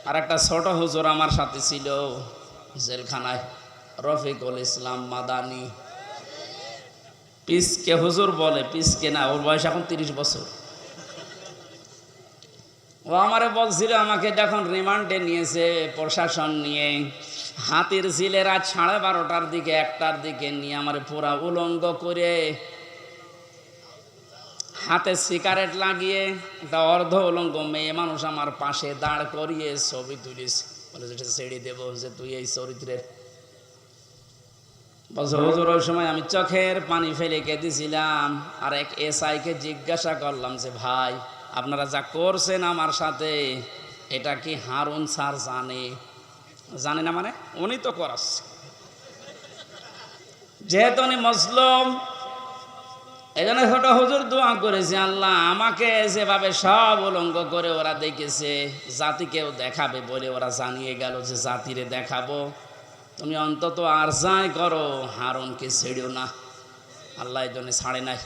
আর একটা ছোট হুজুর আমার সাথে ছিল জেলখানায়, রফিকুল ইসলাম মাদানি। পিসকে হুজুর বলে, পিসকে না, ওর বয়স এখন 30 বছর। ও আমারে বলছিল, আমাকে যখন রিমান্ডে নিয়েছে প্রশাসন নিয়ে, হাতির ঝিলে রাত 12:30টার দিকে 1টার দিকে নিয়ে আমার পুরা উলঙ্গ করে হাতে সিগারেট লাগিয়ে একটা অর্ধ উলঙ্গ মেয়ে মানুষ আমার পাশে দাঁড় করিয়ে ছবি তুলিস, বলে যেটা ছেড়ে দেবো যে তুই এই চরিত্রের। বলছে হুজুর ওই সময় আমি চোখের পানি ফেলে কেঁদেছিলাম। আর এক এসআইকে জিজ্ঞাসা করলাম যে ভাই, আপনারা যা করছেন আমার সাথে, এটা কি হারুন স্যার জানে? জানে না মানে? উনি তো করাচ্ছে, যেহেতু উনি মজলুম। এই জন্য ছোট হুজুর দোয়া করেছে, আল্লাহ আমাকে যেভাবে সব উলঙ্গ করে ওরা দেখেছে, জাতিকেও দেখাবে বলে ওরা জানিয়ে গেল যে জাতিরে দেখাবো, তুমি অন্তত আর যাই করো হারুনকে ছেড়িও না। আল্লাহ এই জন্য ছাড়ে নাই।